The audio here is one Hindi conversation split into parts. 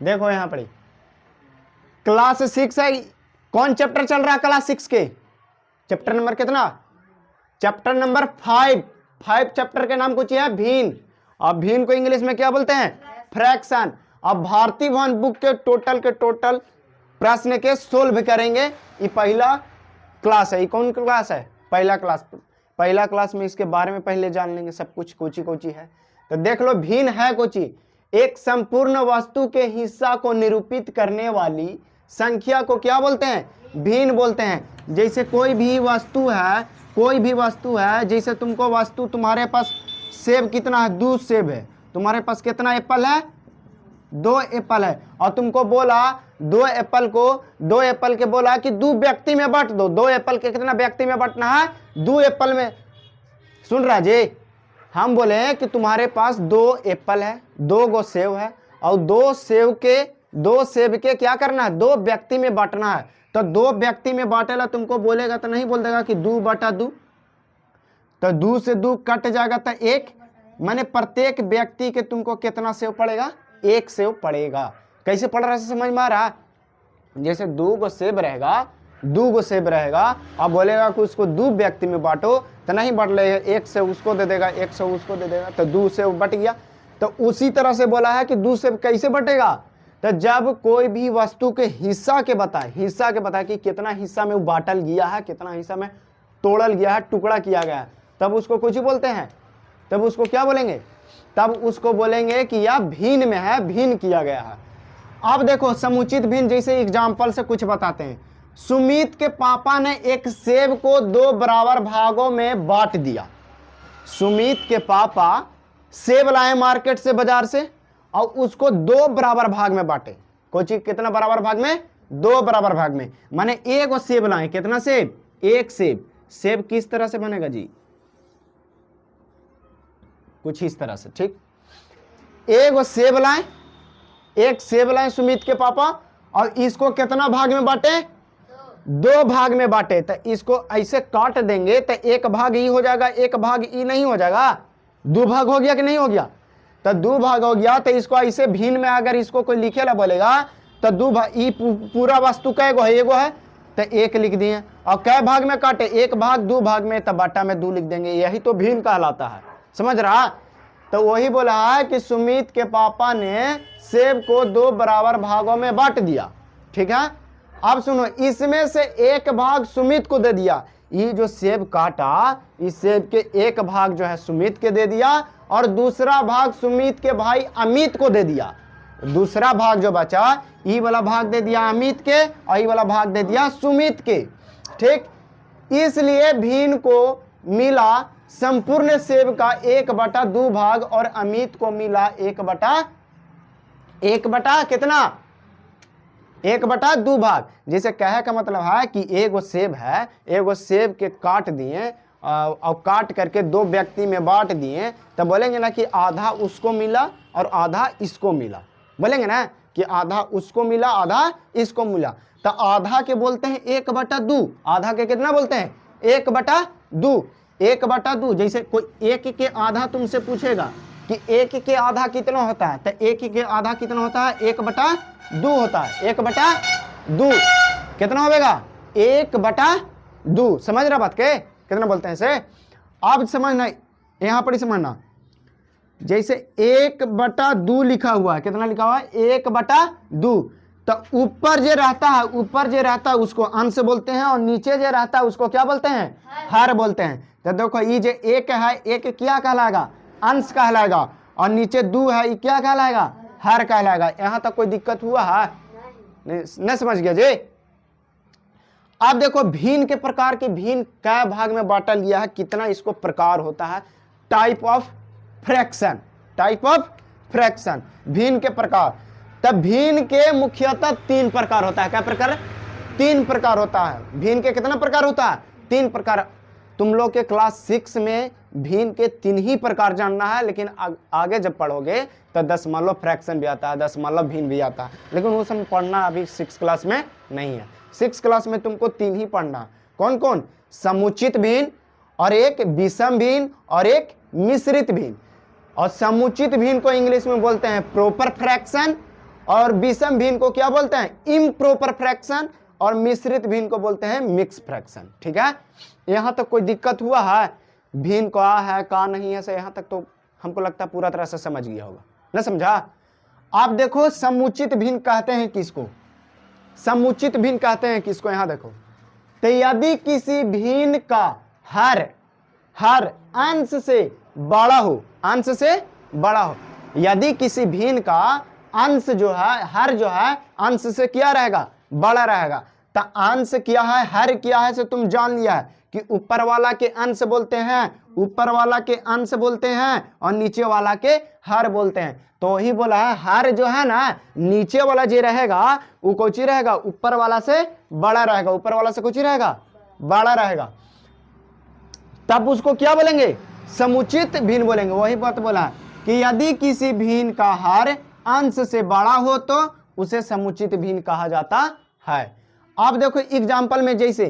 देखो यहां पर क्लास 6 है, कौन चैप्टर चल रहा है क्लास 6 के? चैप्टर नंबर कितना? Chapter number 5। 5 चैप्टर के नाम कुछ है भिन्न। अब भिन्न को इंग्लिश में क्या बोलते हैं? फ्रैक्शन। अब भारतीय भवन बुक के टोटल प्रश्न के सोल्व करेंगे। ये पहला क्लास है। ये कौन क्लास है? पहला क्लास। पहला क्लास में इसके बारे में पहले जान लेंगे सब कुछ, कोची है। तो देख लो भिन्न है कोची, एक संपूर्ण वस्तु के हिस्सा को निरूपित करने वाली संख्या को क्या बोलते हैं? भिन्न बोलते हैं। जैसे कोई भी वस्तु है, जैसे तुमको वस्तु, तुम्हारे पास सेब कितना है? 2 सेब है। तुम्हारे पास कितना एप्पल है? 2 एप्पल है। और तुमको बोला 2 एप्पल के बोला कि 2 व्यक्ति में बांट दो। 2 एप्पल के कितना व्यक्ति में बांटना है? 2 एप्पल में। सुन रहा जी, हम बोले कि तुम्हारे पास 2 एप्पल है, 2 गो सेब है, और 2 सेब के क्या करना है? 2 व्यक्ति में बांटना है। तो 2 व्यक्ति में बांटेला तुमको बोलेगा तो नहीं बोल देगा कि 2/2। तो 2 से 2 कट जाएगा तो 1, माने प्रत्येक व्यक्ति के तुमको कितना सेब पड़ेगा? 1 सेब पड़ेगा। कैसे पड़ रहा है समझ में आ रहा? जैसे 2 गो सेब रहेगा, अब बोलेगा कि उसको 2 व्यक्ति में बांटो तो नहीं बांट लेगा, 1 सेब उसको दे देगा, 1 सेब उसको दे देगा, तो 2 सेब बट गया। तो उसी तरह से बोला है कि 2 सेब कैसे बटेगा? तो जब कोई भी वस्तु के हिस्सा के बताए कि कितना हिस्सा में वो बांटल गया है, कितना हिस्सा में तोड़ल गया है, टुकड़ा किया गया है, तब उसको कुछ बोलते हैं। तब उसको क्या बोलेंगे? तब उसको बोलेंगे कि यह भिन्न में है, भिन्न किया गया है। अब देखो समुचित भिन्न, जैसे एग्जाम्पल से कुछ बताते हैं। सुमित के पापा ने एक सेब को 2 बराबर भागों में बांट दिया। सुमित के पापा सेब लाए मार्केट से, बाजार से, और उसको 2 बराबर भाग में बांटे। कोई चीज कितना बराबर भाग में? 2 बराबर भाग में। माने 1 सेब लाए। कितना सेब? 1 सेब। सेब किस तरह से बनेगा जी? कुछ इस तरह से, ठीक। 1 सेब लाए सुमित के पापा, और इसको कितना भाग में बांटे? 2 भाग में बांटे। तो इसको ऐसे काट देंगे तो 1 भाग ई हो जाएगा, 1 भाग ई नहीं हो जाएगा। 2 भाग हो गया कि नहीं हो गया? तो 2 भाग हो गया। तो इसको ऐसे भिन्न में अगर इसको कोई लिखे ला बोलेगा तो 2 भाग, ई पूरा वस्तु कै गो है? 1 है, तो 1 लिख दिए। और कै भाग में काटे? 1 भाग 2 भाग में, तो बाटा में 2 लिख देंगे। यही तो भिन्न कहलाता है। समझ रहा? तो वही बोला है कि सुमित के पापा ने सेब को 2 बराबर भागों में बांट दिया। ठीक है। अब सुनो, इसमें से 1 भाग सुमित को दे दिया। ये जो सेब काटा, इस सेब के 1 भाग जो है सुमित के दे दिया, और दूसरा भाग सुमित के भाई अमित को दे दिया। दूसरा भाग जो बचा, ये वाला भाग दे दिया अमित के, और ये वाला भाग दे दिया सुमित के। ठीक। इसलिए भिन्न को मिला संपूर्ण सेब का 1/2 भाग, और अमित को मिला 1/1 कितना? 1/2 भाग। जैसे कहे का मतलब है कि 1 सेब है, 1 सेब के काट दिए और काट करके 2 व्यक्ति में बांट दिए, तब बोलेंगे ना कि आधा उसको मिला और आधा इसको मिला। बोलेंगे ना कि आधा उसको मिला, आधा इसको मिला। तो आधा के बोलते हैं 1/2। आधा के कितना बोलते हैं? 1/2। 1/2। जैसे कोई 1 के आधा तुमसे पूछेगा कि 1 के आधा कितना होता है, तो 1 के आधा कितना होता है? 1/2 होता है। 1/2 कितना होगा? 1/2। समझ रहा बात के? कितना बोलते हैं इसे? अब समझना, यहां पर ही समझना। जैसे 1/2 लिखा हुआ है, कितना लिखा हुआ है? 1/2। तो ऊपर जो रहता है उसको अंश बोलते हैं, और नीचे जो रहता है उसको क्या बोलते हैं? हर बोलते हैं। तो देखो ये जो 1 है, 1 क्या कहलाएगा? अंश कहलाएगा, और नीचे 2 है, ये क्या कहलाएगा? हर कहलाएगा। यहां तक कोई दिक्कत हुआ है? नहीं समझ गया जी? अब देखो भिन्न के प्रकार के, भिन्न क्या भाग में बांटा लिया है, कितना इसको प्रकार होता है? Type of fraction. भिन्न के प्रकार। तब भिन्न के मुख्यतः 3 प्रकार होता है। क्या प्रकार? 3 प्रकार होता है। भिन्न के कितना प्रकार होता है? 3 प्रकार। तुम लोग के क्लास 6 में भिन्न के 3 ही प्रकार जानना है, लेकिन आगे जब पढ़ोगे तो दशमलव फ्रैक्शन भी आता है, दशमलव भिन्न भी आता है, लेकिन वो सब पढ़ना अभी 6 क्लास में नहीं है। 6 क्लास में तुमको 3 ही पढ़ना। कौन कौन? समुचित भिन्न, और एक विषम भिन्न, और एक मिश्रित भिन्न। और समुचित भिन्न को इंग्लिश में बोलते हैं प्रॉपर फ्रैक्शन, और विषम भिन्न को क्या बोलते हैं? Improper fraction. और मिश्रित भिन्न को बोलते हैं मिक्स फ्रैक्शन। ठीक है, यहां तक कोई दिक्कत हुआ है? भिन्न का है का नहीं है, से यहां तक तो हमको लगता है पूरा तरह से समझ गया होगा ना। समझा? आप देखो समुचित भिन्न कहते हैं किसको? समुचित भिन्न कहते हैं किसको? यहां देखो, तो यदि किसी भिन्न का हर अंश से बड़ा हो, अंश से बड़ा हो, यदि किसी भिन्न का अंश जो है, हर जो है अंश से क्या रहेगा? बड़ा रहेगा। तो अंश क्या है, हर क्या है, से तुम जान लिया है कि ऊपर वाला के अंश बोलते हैं, ऊपर वाला के अंश बोलते हैं, और नीचे वाला के हर बोलते हैं। तो वही बोला है, हर जो है ना, नीचे वाला जो रहेगा वो कौची रहेगा? ऊपर वाला से बड़ा रहेगा। ऊपर वाला से कौची रहेगा? बड़ा रहेगा। तब उसको क्या बोलेंगे? समुचित भिन्न बोलेंगे। वही बात बोला कि यदि किसी भिन्न का हर अंश से बड़ा हो तो उसे समुचित भिन्न कहा जाता है। अब देखो एग्जाम्पल में जैसे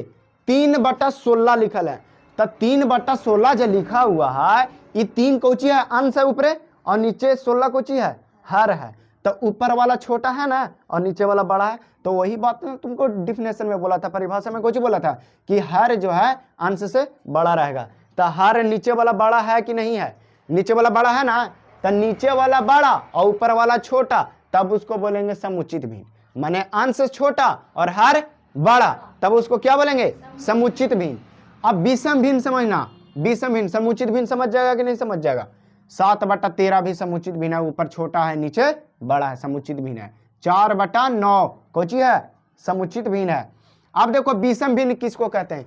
3/16 लिखल है, तो 3/16 जो लिखा हुआ है, ये 3 कौची है? अंश है ऊपरे, और नीचे 16 कौची है? हर है। तो ऊपर वाला छोटा है ना, और नीचे वाला बड़ा है। तो वही बात मैं तुमको डिफिनेशन में बोला था, परिभाषा में कौची बोला था कि हर जो है अंश से बड़ा रहेगा। तो हर नीचे वाला बड़ा है कि नहीं है? नीचे वाला बड़ा है ना, तो नीचे वाला बड़ा और ऊपर वाला छोटा, तब उसको बोलेंगे समुचित भिन्न। माने अंश छोटा और हर बड़ा, तब उसको क्या बोलेंगे? समुचित भिन्न। अब विषम भिन्न समझना, विषम भिन्न। समुचित भिन्न समझ जाएगा कि नहीं समझ जाएगा? 7/13 भी समुचित भिन्न है, ऊपर छोटा है नीचे बड़ा है, समुचित भिन्न है। 4/9 कौची है? समुचित भिन्न है। अब देखो विषम भिन्न किसको कहते हैं?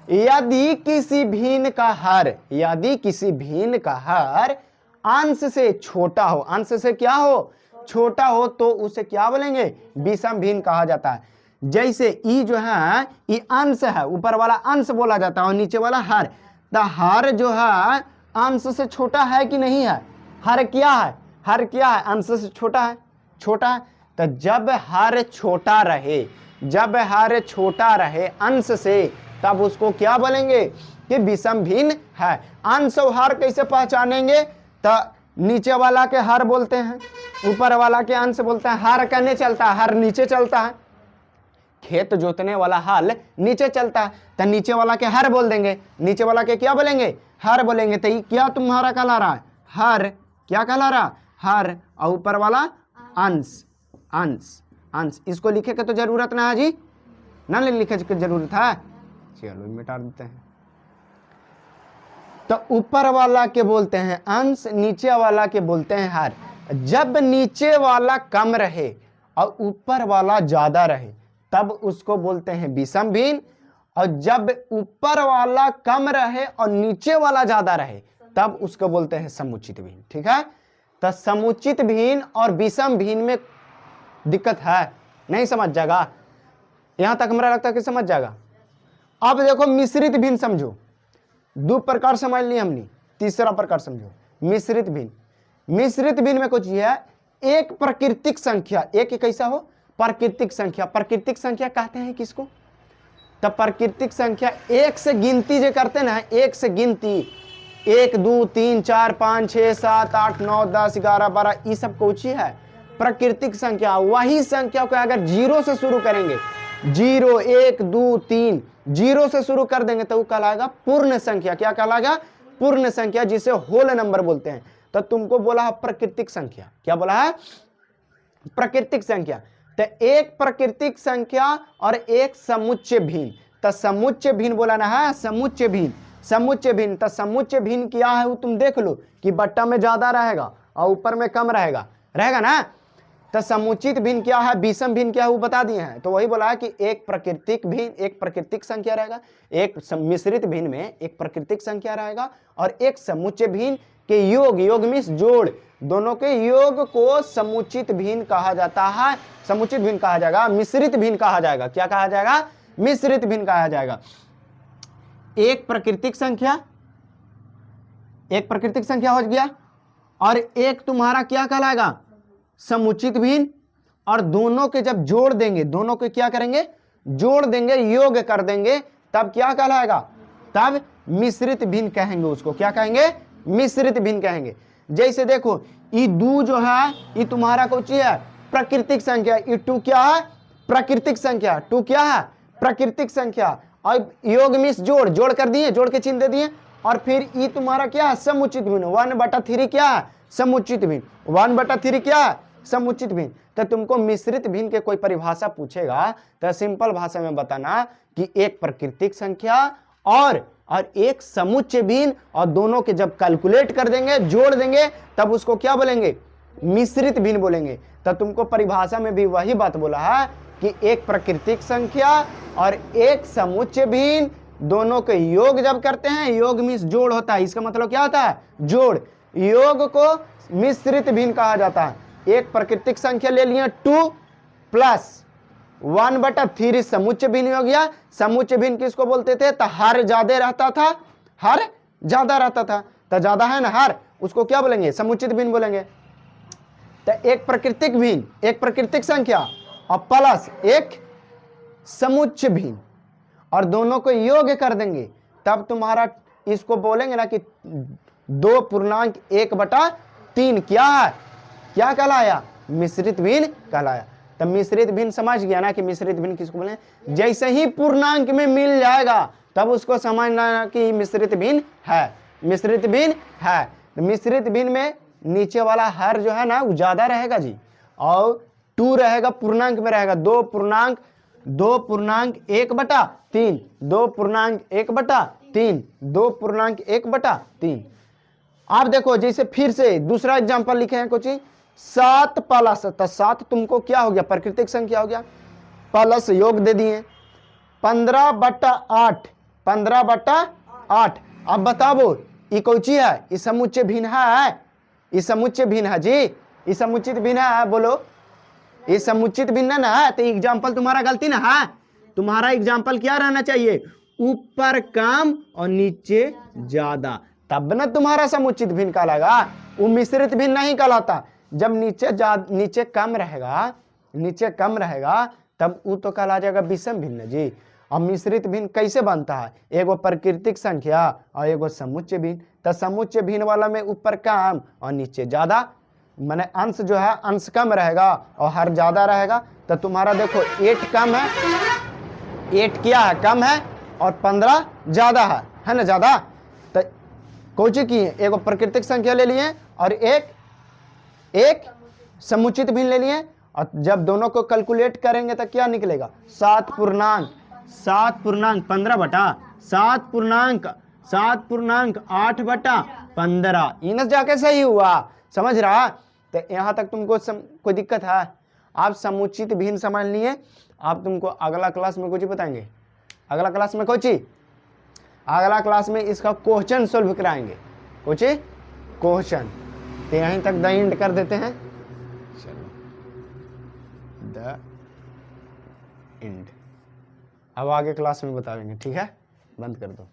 यदि किसी भिन्न का हर, यदि किसी भिन्न का हर अंश से छोटा हो, अंश से क्या हो? छोटा हो, तो उसे क्या बोलेंगे? विषम भिन्न कहा जाता है। जैसे ई जो है, ये अंश है, ऊपर वाला अंश बोला जाता है और नीचे वाला हर। तो हर जो है अंश से छोटा है कि नहीं है? हर क्या है? हर क्या है? अंश से छोटा है, छोटा है। तो जब हर छोटा रहे, जब हर छोटा रहे अंश से, तब उसको क्या बोलेंगे? कि विषम भिन्न है। अंश और हर कैसे पहचानेंगे? तो नीचे वाला के हर बोलते हैं, ऊपर वाला के अंश बोलते हैं। हर कहने चलता है, हर नीचे चलता है। खेत जोतने वाला हल नीचे चलता है, तो नीचे वाला के हर बोल देंगे, नीचे वाला के क्या बोलेंगे? हर बोलेंगे। तो ये क्या तुम्हारा कहला रहा है? हर। क्या कहला रहा? हर। और ऊपर वाला अंश, अंश, अंश। इसको लिखे के तो जरूरत ना है जी, ना लिखे की जरूरत है। चलो मिटा देते हैं। तो ऊपर वाला के बोलते हैं अंश, नीचे वाला के बोलते हैं हर। जब नीचे वाला कम रहे और ऊपर वाला ज्यादा रहे, तब उसको बोलते हैं विषम भिन्न। और जब ऊपर वाला कम रहे और नीचे वाला ज्यादा रहे, तब उसको बोलते हैं समुचित भिन्न। ठीक है, तो समुचित भिन्न और विषम भिन्न में दिक्कत है? नहीं समझ जाएगा? यहां तक हमारा लगता है कि समझ जाएगा। अब देखो मिश्रित भिन्न समझो। 2 प्रकार समझ लिए हमने, तीसरा प्रकार समझो मिश्रित भिन्न। मिश्रित भिन्न में कुछ है, एक प्राकृतिक संख्या, एक कैसा हो? प्राकृतिक संख्या। प्राकृतिक संख्या कहते हैं किसको? तो प्राकृतिक संख्या एक से गिनती जो करते ना, एक से गिनती, 1 2 3 4 5 6 7 8 9 10 11 12, ये सब कौची है? प्राकृतिक संख्या। वही संख्या को अगर 0 से शुरू करेंगे, 0 1 2 3, 0 से शुरू कर देंगे, तो वो कहलाएगा पूर्ण संख्या। क्या कहलाएगा? पूर्ण संख्या, जिसे होल नंबर बोलते हैं। तो तुमको बोला है प्राकृतिक संख्या। क्या बोला है? प्राकृतिक संख्या। तो एक प्राकृतिक संख्या और एक समुच्चय भिन्न। तो समुच्चय भिन्न बोला ना है, समुच्चय भिन्न, समुच्चय भिन्न। तो समुच्चय भिन्न क्या है वो तुम देख लो कि बट्टा में ज्यादा रहेगा और ऊपर में कम रहेगा, रहेगा ना। तो समुचित भिन्न क्या है, विषम भिन्न क्या है वो बता दिए हैं। तो वही बोला है कि एक प्राकृतिक भिन्न, एक प्राकृतिक संख्या रहेगा, एक मिश्रित भिन्न में एक प्राकृतिक संख्या रहेगा और एक समुच्चय भिन्न के योग, योग मीन्स जोड़, दोनों के योग को समुचित भिन्न कहा जाता है। समुचित भिन्न कहा जाएगा, मिश्रित भिन्न कहा जाएगा। क्या कहा जाएगा? मिश्रित भिन्न कहा जाएगा। एक प्राकृतिक संख्या, एक प्राकृतिक संख्या हो गया और एक तुम्हारा क्या कहलाएगा? समुचित भिन्न। और दोनों के जब जोड़ देंगे, दोनों के क्या करेंगे? जोड़ देंगे, योग कर देंगे, तब क्या कहलाएगा? तब मिश्रित भिन्न कहेंगे उसको। क्या कहेंगे? मिश्रित भिन्न कहेंगे। जैसे देखो ये 2 जो है ये तुम्हारा कौची है? प्राकृतिक संख्या, ये 2 क्या है? प्राकृतिक संख्या। 2 क्या है? प्राकृतिक संख्या। अब योग मिस जोड़, जोड़ कर दिए, जोड़ के चिन्ह दे दिए, और फिर ये तुम्हारा क्या है? समुचित भिन्न। 1/3 क्या है? समुचित भिन्न। 1/3 क्या है? समुचित भिन्न। तो तुमको मिश्रित भिन्न के कोई परिभाषा पूछेगा तो सिंपल भाषा में बताना कि एक प्राकृतिक संख्या और एक समुच्चय भिन्न, और दोनों के जब कैलकुलेट कर देंगे, जोड़ देंगे, तब उसको क्या बोलेंगे? मिश्रित भिन्न बोलेंगे। तो तुमको परिभाषा में भी वही बात बोला है कि एक प्राकृतिक संख्या और एक समुच्चय भिन्न, दोनों के योग जब करते हैं, योग मिस जोड़ होता है। इसका मतलब क्या होता है? जोड़। योग को मिश्रित भिन्न कहा जाता है। एक प्राकृतिक संख्या ले लिए 2 प्लस 1/3 समुच्चय भिन्न हो गया। समुच्चय भिन्न किसको बोलते थे? तो हर ज्यादा रहता था, हर ज्यादा रहता था, तो ज्यादा है ना हर, उसको क्या बोलेंगे? समुचित भिन्न बोलेंगे। तो एक प्राकृतिक भिन्न, एक प्राकृतिक संख्या और प्लस एक समुच्चय भिन्न, और दोनों को योग कर देंगे, तब तुम्हारा इसको बोलेंगे ना कि 2.1/3 क्या है? क्या कहलाया? मिश्रित भिन्न कहलाया। तब मिश्रित भिन्न समझ गया ना कि मिश्रित भिन्न किसको बोले? जैसे ही पूर्णांक में मिल जाएगा तब उसको समझना कि मिश्रित भिन्न है, मिश्रित भिन्न है। तो मिश्रित भिन्न में नीचे वाला हर जो है ना वो ज्यादा रहेगा जी, और 2 रहेगा पूर्णांक में रहेगा 2.1/3, 2.1/3, 2.1/3। आप देखो, जैसे फिर से दूसरा एग्जांपल लिखे हैं कुछ 7 प्लस, तो 7 तुमको क्या हो गया? प्राकृतिक संख्या हो गया, प्लस योग दे दिए 15/8, 15/8। अब बताओ ये कौची है? ये समुच्चय भिन्न है? ये समुच्चय भिन्न है जी, ये समुचित भिन्न है? बोलो, ये समुचित भिन्न ना है? तो एग्जाम्पल तुम्हारा गलती ना है। तुम्हारा एग्जाम्पल क्या रहना चाहिए? ऊपर कम और नीचे ज्यादा, तब ना तुम्हारा समुचित भिन्न कहलाएगा। वो मिश्रित भिन्न नहीं कहलाता। जब नीचे कम रहेगा, नीचे कम रहेगा, तब वो तो कहला जाएगा विषम भिन्न जी। अब मिश्रित भिन्न कैसे बनता है? एगो प्राकृतिक संख्या और एगो समुच्चय भिन्न। तो समुच्चय भिन्न वाला में ऊपर कम और नीचे ज्यादा, माने अंश जो है अंश कम रहेगा और हर ज्यादा रहेगा। तो तुम्हारा देखो 8 कम है, 8 क्या है? कम है, और 15 ज्यादा है ना? ज्यादा। तो कौची की है? एगो प्राकृतिक संख्या ले लिए और एक समुचित भिन्न ले लिए, और जब दोनों को कैलकुलेट करेंगे तो क्या निकलेगा? 7.8/15। इनस जाके सही हुआ, समझ रहा? तो यहाँ तक तुमको कोई दिक्कत है? आप समुचित भिन्न समझ लिए। आप तुमको अगला क्लास में कुछ बताएंगे। अगला क्लास में कुछ, अगला क्लास में इसका क्वेश्चन सोल्व कराएंगे, कुछ क्वेश्चन। तो यहीं तक द एंड कर देते हैं। चलो द एंड, अब आगे क्लास में बताएंगे, ठीक है? बंद कर दो।